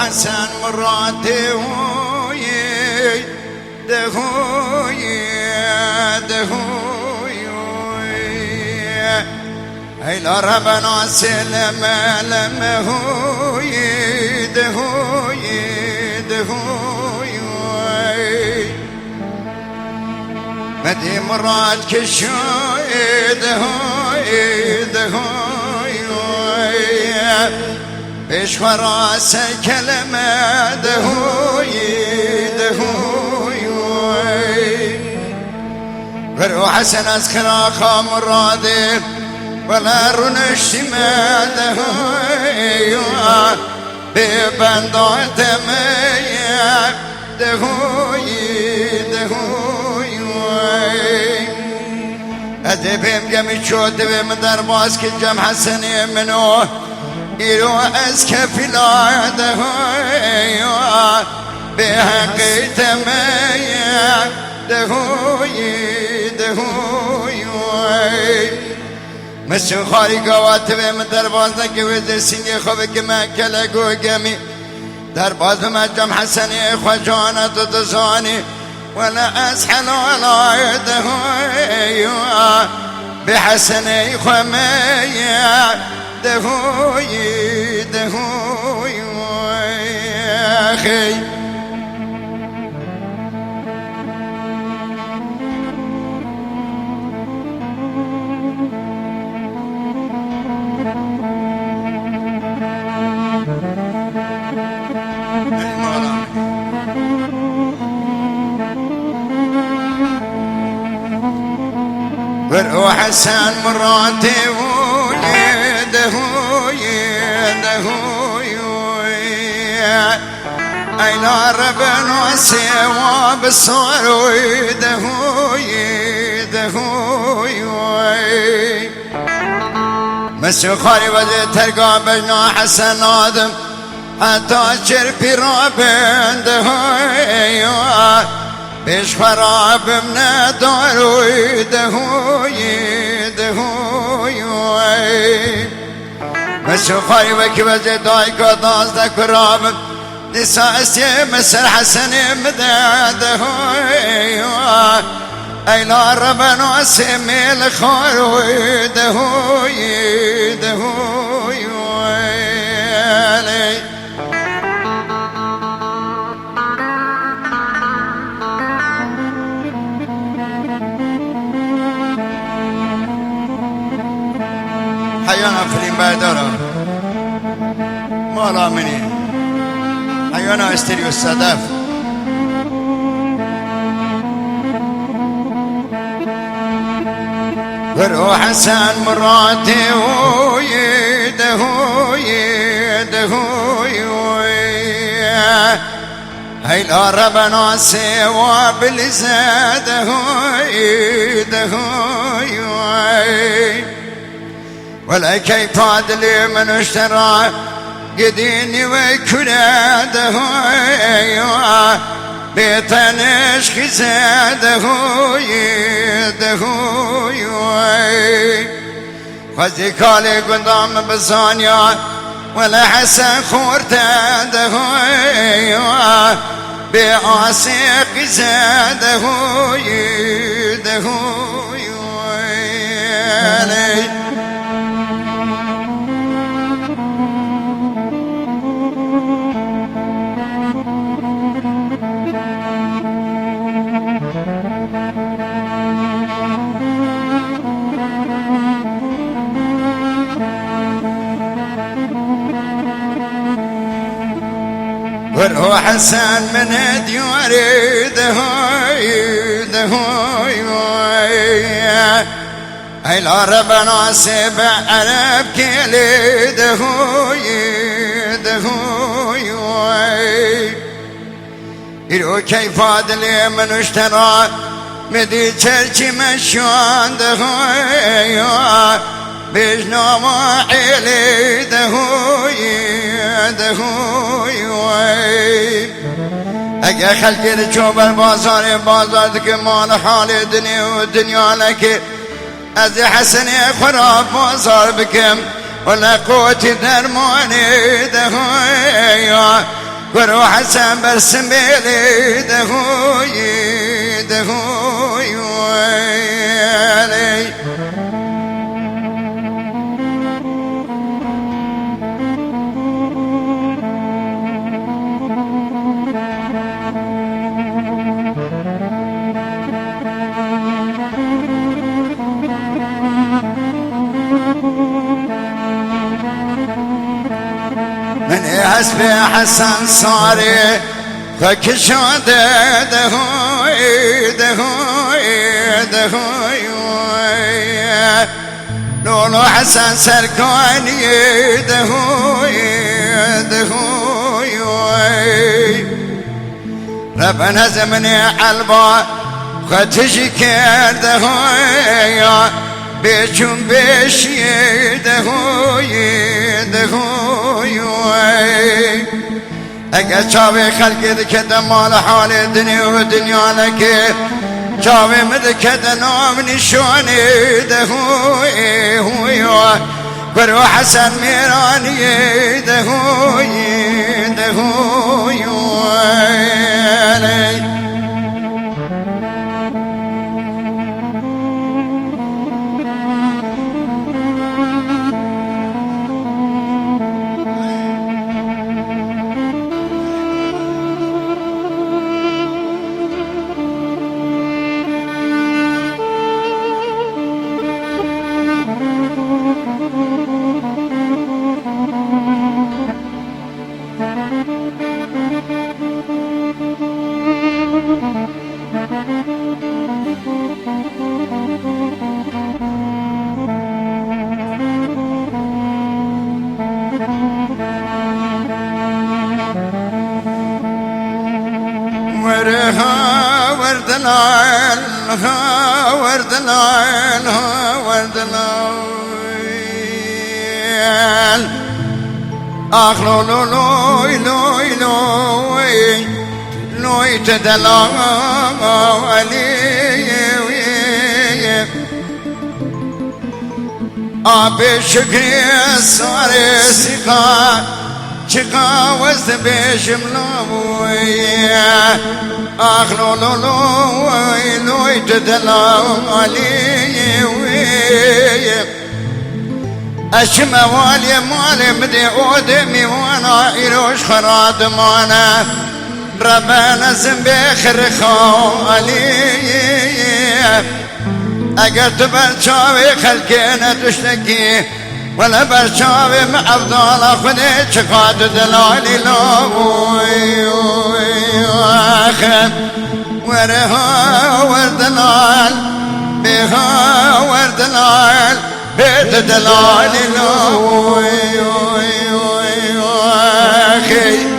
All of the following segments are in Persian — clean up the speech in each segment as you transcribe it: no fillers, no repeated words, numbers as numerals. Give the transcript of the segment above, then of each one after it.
حسن مراتي ويي دهوي دهوي هاي ربنا سلم لما هوي دهوي دهوي مدي مراد كشوي دهوي دهوي بيش فراسه كلمه دهوي دهوي برو حسن أذكر خام رادي ولا رنش ما دهوي ببندات ميا دهوي دهوي أدبهم جمي شود بهم درباس كجم حسني منو إلو أزكى لا دهوي بحقي تميا دهوي دهوي مسو خاري قوات بهم درباس نكي وزر سنگي خوبك ما كلقو جمي درباس بمجم حسني خجانة تتصاني ولا أسحل ولا دهوي بحسني خمية دهوي دهوي أخي برو حسن مراتي دهوي دهوي أين ربنا سوا بالصور دهوي دهوي مسو خاري وزي ترقى بجنا حسن آدم حتى شربي رابن دهوي بيش خراب من داروي دهوي دهوي مسو خاري وكبزي دايقا داز دكراب نساسي مسر حسن مدى دهوي ايلا ربنا سمي الخاروي دهوي دهوي حيانا فلين بادرة مالا مني حيانا استريو الصدف برو حسن مراتي وي دهوي دهوي هاي لا ربنا سوا بالزاد دهوي دهوي ولا كيف عدلي من اشترى قديني وكلا دهوي بيتنش خزا دهوي دهوي خزي كالي قدام بزانيا ولا حسن خورتا دهوي بآسي خزا دهوي دهوي برو حسن من ديوري دهوي دهوي هاي لا ربنا سبع عرب كيلي دهوي دهوي إلو كيف عدلي من اشترى مدي تركي مشوان دهوي بجنا ما حيلي دهوي دهوي اگه خلقی رو چوبر بازار دکه مال حال دنیا و دنیا لکه از حسنی خراب بازار بکم ولا قوت درمانی دهوی وروح حسن برسم بيلي دهوي دهوي ويلي من حسبي حسن صاري فكشون دهوي دهوي دهوي لولو حسن سركوني دهوي دهوي ربنا زمني عالبا ختشي كير دهوي بيشون بيشي دهوي دهوي اگه چاوی خلقی دکده مال حال دنیا و دنیا لکه چاوی مدکده نام نشانی دهوی هوی برو حسن میرانی دهوی دهوی وردلال وردلال وردلال آخ لو لو لوي لوي لوي لوي تدلال آبی شکری ساره سیخا چکا وزد بیشم لوی آخ لو لو لوی لوی تدلالی وی اشم والی مالی مدی اودمی وانا ایروش خراد مانا ربنا زنبی خرخالی اگر تو برچاوی خلقینا تشتکی ولا برچاوی معبدالا خودی چقاد دلالی لوی آخر ورها وردلال بها وردلال بيت دلالی لوی آخر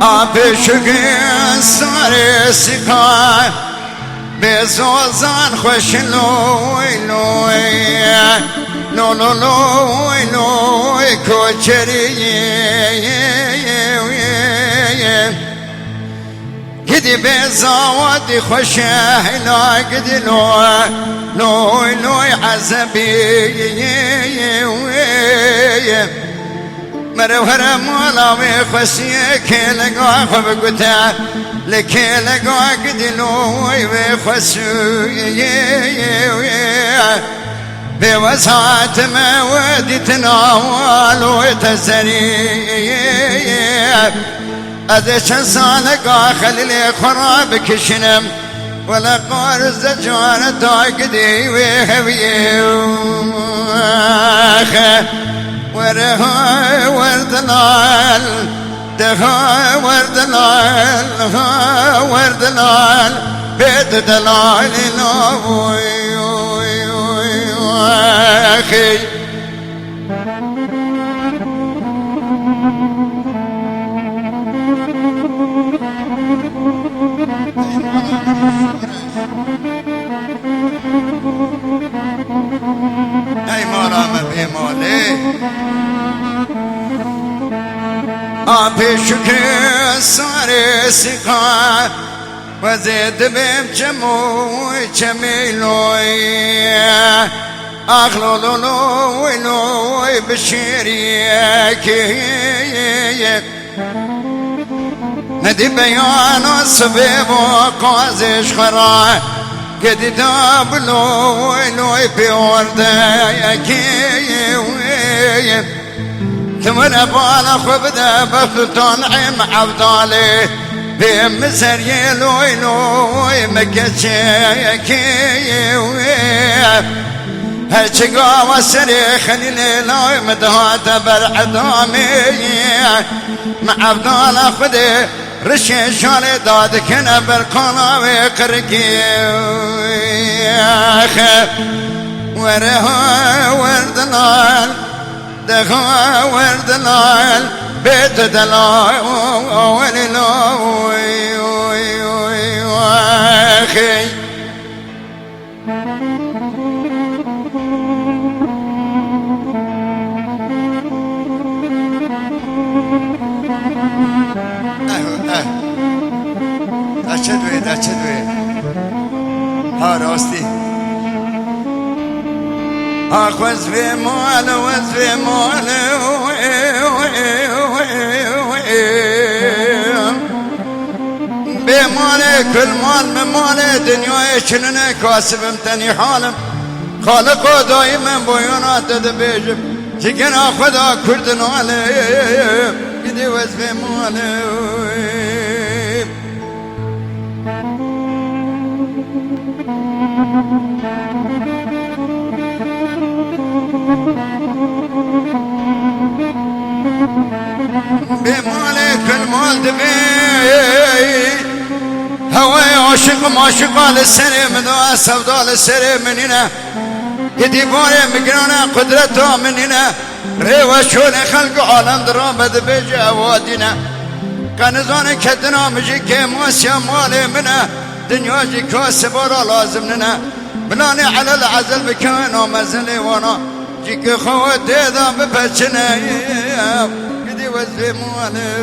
آبی شکر ساری سکای بزوزان خوش لوی لوی لو لو لوی لوی کوچری گدی بزاودی خوش هلا گدی لوی لوی لوی عزبی مروهر مولاوی خوشیه که لگاه خوب گوته لکه لگاه گدلوی و خوشیه به وسعت مودی تناول و تزریه از چند سال خلیل خراب کشنم ولا قارز جوان تاقدی و هویه ورها وردلال دها وردلال ها وردلال بيت دلال لوي اخي اي مرام بمولي آبی شکر والصاري سقا وزيد بمجموي جميلوي أخلو لوي بشيريك ندي بيان الصبيب وقازش خرا قد دابلو لوي في وردك ثمن أبالا خبدا بفتون عم عبدالي بهم سري لوي مكتشيكي هالشقا والسري خليني لوي مدهات برعدامي مع عبدالله خدي رشي شالي دادك انا بالقلاوي قرقي ورها وردلال دخوا وردلال بيت دلال وللوي واخي أشدوي ها راستي أخوز في مال بمالي كل مال من مالي دنيا يشلنا كاسب امتني حالم خالقه دايما بيونات دبيجب تكن أخذها كردن علي يدي وز في مالي بمالك المال دبي هواي عاشق معشقا للسري من دعا سودا للسري من هنا يدي باري مقرانا قدرته من هنا ريوة شون خلق عالم درامة دبي جوادنا كنزان كدنا مجي كيموس يا مالي منا دنيا جي كاسبارا لازم لنا بلاني على العزل بكان ومزلي وانا جيك خوات ذا ببجنا يدي وزي مالي